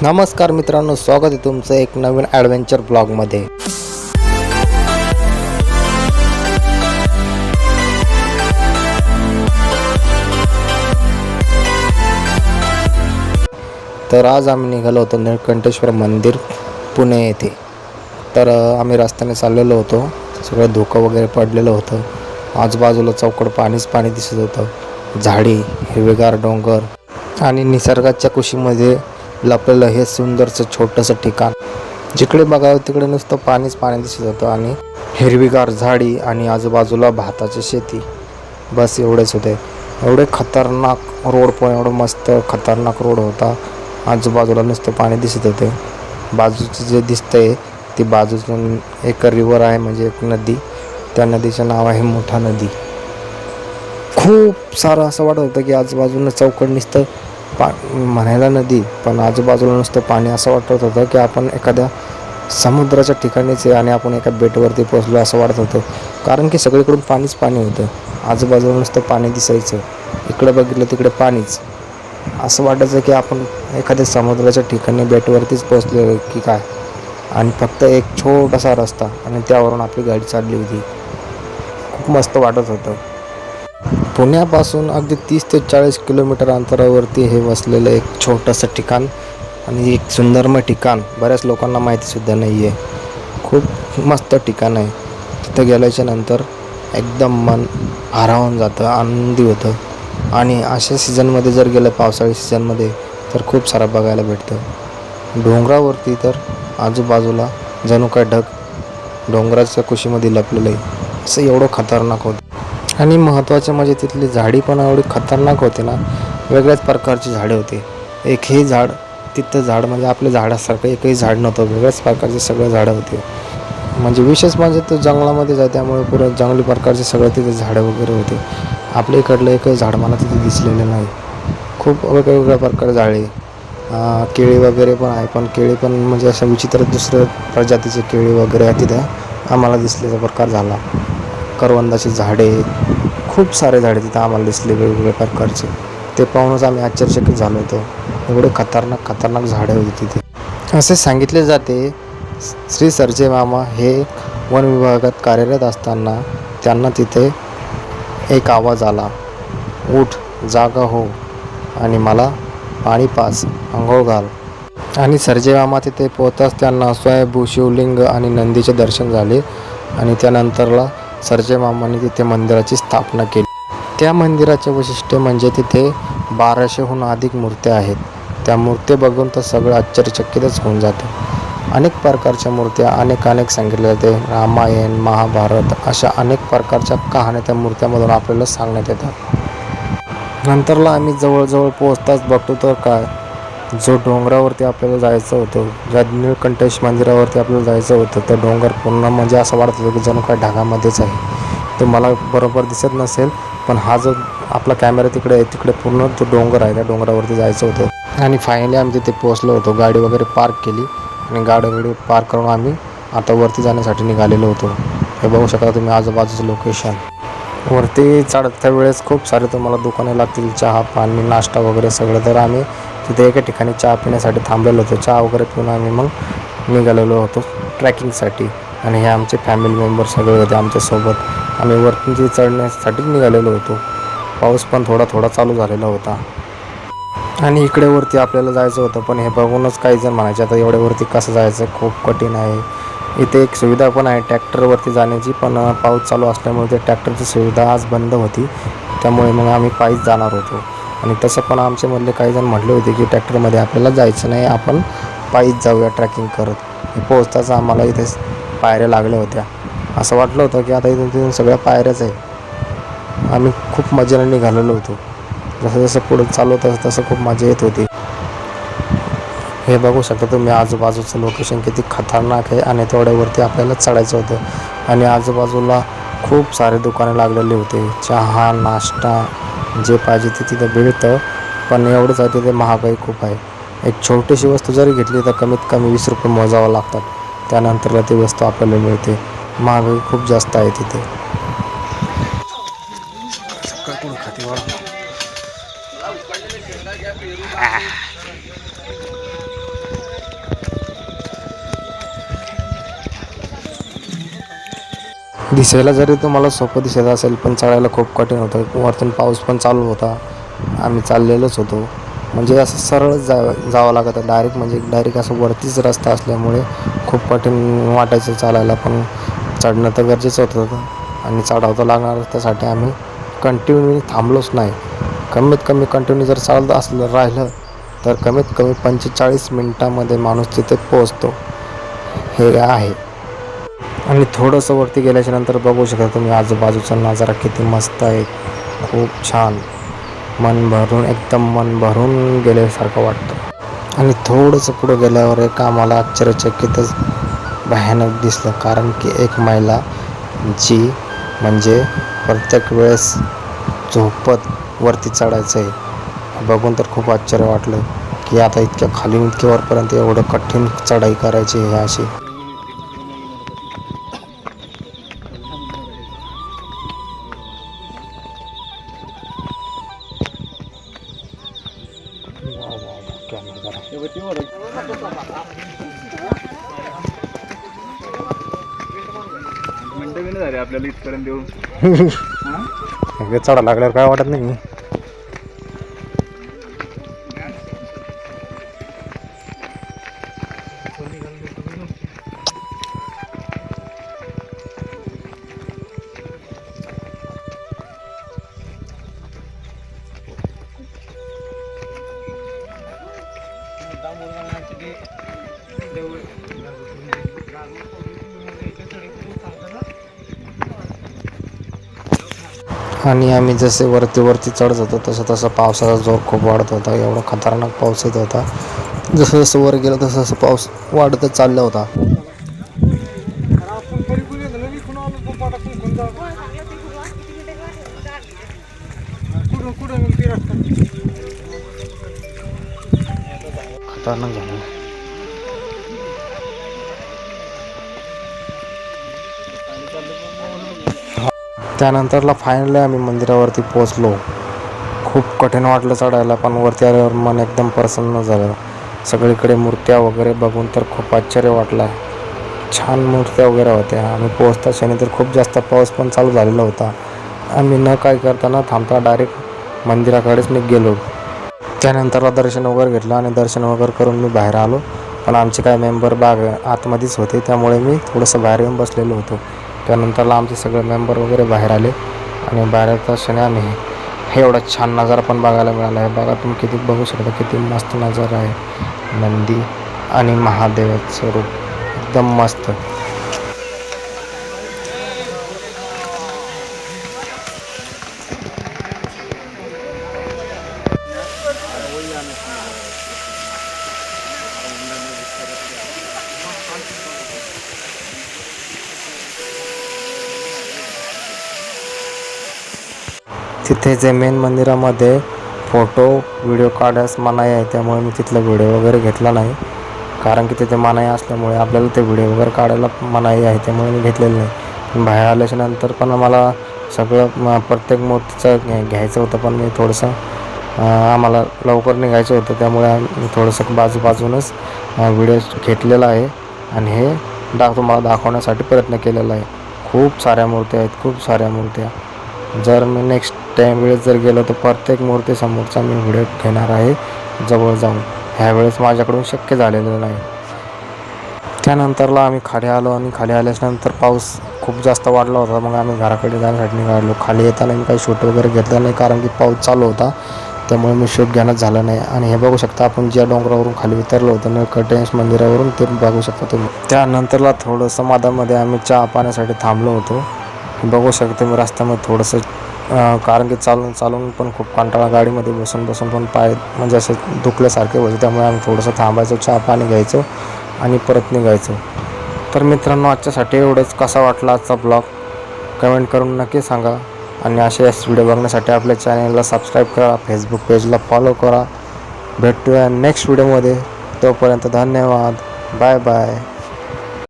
नमस्कार मित्रांनो, स्वागत आहे तुमचं एक नवीन ॲडव्हेंचर ब्लॉगमध्ये. तर आज आम्ही निघालो होतो निळकंठेश्वर मंदिर पुणे येथे. तर आम्ही रस्त्याने चाललेलो होतो. सगळं धुकं वगैरे पडलेलं होतं. आजूबाजूला चौकड पाणीच पाणी दिसत होतं. झाडी, हिरवेगार डोंगर आणि निसर्गाच्या कुशीमध्ये लपलेलं हे सुंदरचं छोटंसं ठिकाण. जिकडे बघावं तिकडे नुसतं पाणीच पाणी दिसत होतं आणि हिरवीगार झाडी आणि आजूबाजूला भाताची शेती. बस एवढेच होते. एवढे खतरनाक रोड, पण एवढं मस्त खतरनाक रोड होता. आजूबाजूला नुसतं पाणी दिसत होते. बाजूचं जे दिसतंय ती बाजूतून एक रिव्हर आहे, म्हणजे एक नदी. त्या नदीचं नाव आहे मोठा नदी. खूप सारं असं वाटत होतं की आजूबाजूनं चौकड नुसतं म्हणायला नदी, पण आजूबाजूला नुसतं पाणी. असं वाटत होतं की आपण एखाद्या समुद्राच्या ठिकाणीच आहे आणि आपण एका बेटवरती पोचलो असं वाटत होतं. कारण की सगळीकडून पाणीच पाणी होतं. आजूबाजूला नुसतं पाणी दिसायचं. इकडे बघितलं तिकडे पाणीच. असं वाटायचं की आपण एखाद्या समुद्राच्या ठिकाणी बेटवरतीच पोचलो की काय. आणि फक्त एक छोटासा रस्ता आणि त्यावरून आपली गाडी चालली होती. खूप मस्त वाटत होतं. पुण्यापासून अगदी 30 ते 40 किलोमीटर अंतरावरती हे वसलेलं एक छोटंसं ठिकाण आणि एक सुंदरमय ठिकाण. बऱ्याच लोकांना माहितीसुद्धा नाही आहे. खूप मस्त ठिकाण आहे. तिथं गेल्याच्या नंतर एकदम मन भारावून जातं, आनंदी होतं. आणि अशा सीझनमध्ये जर गेलं, पावसाळी सीझनमध्ये, तर खूप सारं बघायला भेटतं. डोंगरावरती तर आजूबाजूला जणू काय ढग डोंगराच्या कुशीमध्ये लपलेलं आहे, असं एवढं खतरनाक होतं. आणि महत्त्वाचं म्हणजे तिथली झाडी पण एवढी खतरनाक होती ना. वेगळ्याच प्रकारची झाडे होती. एकही झाड तिथं झाड म्हणजे आपल्या झाडासारखं एकही झाड नव्हतं. वेगळ्याच प्रकारचे सगळे झाडं होते. म्हणजे विशेष म्हणजे तो जंगलामध्ये जाय, त्यामुळे पुरं जंगली प्रकारचे सगळं तिथे झाडं वगैरे होते. आपल्या इकडलं एकही झाड मला तिथे दिसलेलं नाही. खूप वेगवेगळ्या प्रकारचे झाडे, केळी वगैरे पण आहे. पण केळी पण म्हणजे अशा विचित्र दुसऱ्या प्रजातीचे केळी वगैरे आहे तिथे आम्हाला दिसल्याचा प्रकार झाला. करवंदाची झाडे, खूप सारे झाडे तिथं आम्हाला दिसले वेगवेगळ्या प्रकारचे. ते पाहूनच आम्ही आश्चर्यचकित झालो होतो. एवढे खतरनाक झाडे होती तिथे. असे सांगितले जाते, श्री सर्जे मामा हे वन विभागात कार्यरत असताना त्यांना तिथे एक आवाज आला, उठ, जागा हो आणि मला पाणी पास, अंघोळ घाल. आणि सर्जे मामा तिथे पोहताच त्यांना स्वयंभू शिवलिंग आणि नंदीचे दर्शन झाले. आणि त्यानंतरला सर्जे मामांनी तिथे मंदिराची स्थापना केली. त्या मंदिराचे वैशिष्ट्य म्हणजे तिथे 1200हून अधिक मूर्त्या आहेत. त्या मूर्त्या बघून तर सगळं आश्चर्यचकितच होऊन जातं. अनेक प्रकारच्या मूर्त्या, अनेक सांगितले जाते. रामायण, महाभारत अशा अनेक प्रकारच्या कहाण्या त्या मूर्त्यामधून आपल्याला सांगण्यात येतात. नंतरला आम्ही जवळजवळ पोहोचताच बघतो तर काय, जो डोंगरावरती आपल्याला जायचं होतं, ज्या निळकंठेश मंदिरावरती आपल्याला जायचं होतं, तर डोंगर पूर्ण म्हणजे असं वाटत होतं की जणू काय ढगामध्येच आहे. तो मला बरोबर दिसत नसेल, पण हा जो आपला कॅमेरा तिकडे आहे, तिकडे पूर्ण जो डोंगर आहे, त्या डोंगरावरती जायचं होतं. आणि फायनली आम्ही तिथे पोहोचलो होतो. गाडी वगैरे पार्क केली आणि गाडी पार्क करून आम्ही आता वरती जाण्यासाठी निघालेलो होतो. हे बघू शकता तुम्ही आजूबाजूचं लोकेशन. वरती चढत्या वेळेस खूप सारे तुम्हाला दुकाने लागतील, चहा, पाणी, नाश्ता वगैरे सगळं. तर आम्ही तिथे एका ठिकाणी चहा पिण्यासाठी थांबलेलो होतो. चहा वगैरे पिऊन आम्ही मग निघालेलो होतो ट्रॅकिंगसाठी. आणि हे आमचे फॅमिली मेंबर सगळे होते आमच्यासोबत. आम्ही वरती चढण्यासाठी निघालेलो होतो. पाऊस पण थोडा चालू झालेला होता. आणि इकडे वरती आपल्याला जायचं होतं, पण हे बघूनच काही जण म्हणायचे, आता एवढ्यावरती कसं जायचं, खूप कठीण आहे. इथे एक सुविधा पण आहे ट्रॅक्टरवरती जाण्याची, पण पाऊस चालू असल्यामुळे ते ट्रॅक्टरची सुविधा आज बंद होती. त्यामुळे मग आम्ही पायीच जाणार होतो. आणि तसं पण आमच्यामधले काही जण म्हटले होते की ट्रॅक्टरमध्ये आपल्याला जायचं नाही, आपण पायीच जाऊया ट्रॅकिंग करत. पोहोचताच आम्हाला इथे पायऱ्या लागल्या होत्या. असं वाटलं होतं की आता इथून सगळ्या पायऱ्याच आहे. आम्ही खूप मजेने निघालेलो होतो. जसं पुढे चालू होतं तसं खूप मजा येत होती. हे बघू शकता तुम्ही आजूबाजूचं लोकेशन किती खतरनाक आहे. आणि तेवढ्यावरती आपल्याला चढायचं होतं. आणि आजूबाजूला खूप सारे दुकाने लागलेले होते. चहा, नाश्ता जे पाहिजे ते तिथं मिळतं. पण एवढंच आहे, तिथे महागाई खूप आहे. एक छोटीशी वस्तू जरी घेतली तर कमीत कमी 20 रुपये मोजावं लागतात. त्यानंतरला ती वस्तू आपल्याला मिळते. महागाई खूप जास्त आहे तिथे. दिसायला जरी तुम्हाला सोपं दिसत असेल पण चढायला खूप कठीण होतं. वरतून पाऊस पण चालू होता. आम्ही चाललेलोच होतो. म्हणजे असं सरळ जावं लागतं डायरेक्ट असं वरतीच रस्ता असल्यामुळे खूप कठीण वाटायचं चालायला. पण चढणं तर गरजेचं होतं आणि चढावं तर लागणार. त्यासाठी आम्ही कंटिन्यू थांबलोच नाही. कमीत कमी कंटिन्यू जर चालत असलं राहिलं तर कमीत कमी 45 मिनटामध्ये माणूस तिथे पोहोचतो, हे आहे. आणि थोडंसं वरती गेल्याच्या नंतर बघू शकता तुम्ही आजूबाजूचा नजारा किती मस्त आहे. खूप छान, एकदम मन भरून गेल्यासारखं वाटतं. आणि थोडंसं पुढं गेल्यावर एक आम्हाला आश्चर्यचकितच भयानक दिसलं. कारण की एक महिला जी म्हणजे प्रत्येक वेळेस झोपत वरती चढायचं आहे. बघून तर खूप आश्चर्य वाटलं की आता इतक्या खाली इतक्या वरपर्यंत एवढं कठीण चढाई करायची आहे अशी. मिनटं झाले आपल्याला इथपर्यंत येऊन. चढा लागल्यावर काय वाटत नाही. आणि आम्ही जसे वरती चढत होतो तसं पावसाचा जोर खूप वाढत होता. एवढा खतरनाक पाऊस येत होता. जसं वर गेलं तसं पाऊस वाढतच चालला होता. खतरनाक झालं. त्यानंतरला फायनली आम्ही मंदिरावरती पोचलो. खूप कठीण वाटलं चढायला, पण वरती आल्यावर मन एकदम प्रसन्न झालं. सगळीकडे मूर्त्या वगैरे बघून तर खूप आश्चर्य वाटलं. छान मूर्त्या वगैरे होत्या. आम्ही पोहोचता क्षणी तर खूप जास्त पाऊस पण चालू झालेला होता. आम्ही न काय करताना थांबता डायरेक्ट मंदिराकडेच गेलो. त्यानंतरला दर्शन वगैरे घेतलं आणि दर्शन वगैरे करून मी बाहेर आलो. पण आमचे काय मेंबर आतमध्येच होते, त्यामुळे मी थोडंसं बाहेर येऊन बसलेलो होतो. त्यानंतरला आमचे सगळे मेंबर वगैरे बाहेर आले आणि बाहेर येता क्षणी आम्ही हे एवढा छान नजारा पण बघायला मिळाला आहे. बघा तुम्ही किती बघू शकता, किती मस्त नजारा आहे. नंदी आणि महादेवाचं रूप एकदम मस्त. तिथे जे मेन मंदिरामध्ये फोटो व्हिडिओ काढायस मनाई आहे, त्यामुळे मी तिथला व्हिडिओ वगैरे घेतला नाही. कारण की तिथे मनाई असल्यामुळे आपल्याला ते व्हिडिओ वगैरे काढायला मनाई आहे, त्यामुळे मी घेतलेलं नाही. पण बाहेर आल्याच्या नंतर पण मला सगळं प्रत्येक मूर्तीचं घ्यायचं होतं, पण मी थोडंसं आम्हाला लवकर निघायचं होतं, त्यामुळे आम्ही थोडंसं बाजूनच व्हिडिओ घेतलेला आहे आणि हे तुम्हाला दाखवण्यासाठी प्रयत्न केलेला आहे. खूप साऱ्या मूर्त्या आहेत, खूप साऱ्या मूर्त्या. जर मी नेक्स्ट टाईम वेळेस जर गेलो तर प्रत्येक मूर्तीसमोरचा मी व्हिडिओ घेणार आहे जवळ जाऊन. ह्यावेळेस माझ्याकडून शक्य झालेलं नाही. त्यानंतरला आम्ही खाली आलो आणि खाली आल्याच्यानंतर पाऊस खूप जास्त वाढला होता. मग आम्ही घराकडे जाण्यासाठी निघालो. खाली येताना मी काही शूट वगैरे घेतलं नाही, कारण की पाऊस चालू होता, त्यामुळे मी शूट घेणंच झालं नाही. आणि हे बघू शकता आपण ज्या डोंगरावरून खाली उतरलो होतो निळकंठेश्वर मंदिरावरून, ते बघू शकता तुम्ही. त्यानंतरला थोडंसं मधामध्ये आम्ही चहा पाण्यासाठी थांबलो होतो. बघू शकतो मी रस्त्यामध्ये थोडंसं कारण की चालून पण खूप कंटाळा, गाडीमध्ये बसून पण पाय म्हणजे असे दुखल्यासारखे होते, त्यामुळे आम्ही थोडंसं थांबायचो, चहा पाणी घ्यायचो आणि परत निघायचो. तर मित्रांनो, आजच्यासाठी एवढंच. कसा वाटला आजचा ब्लॉग कमेंट करून नक्की सांगा. आणि असेच व्हिडिओ बघण्यासाठी आपल्या चॅनलला सबस्क्राईब करा, फेसबुक पेजला फॉलो करा. भेटूया नेक्स्ट व्हिडिओमध्ये. तोपर्यंत धन्यवाद. Bye bye.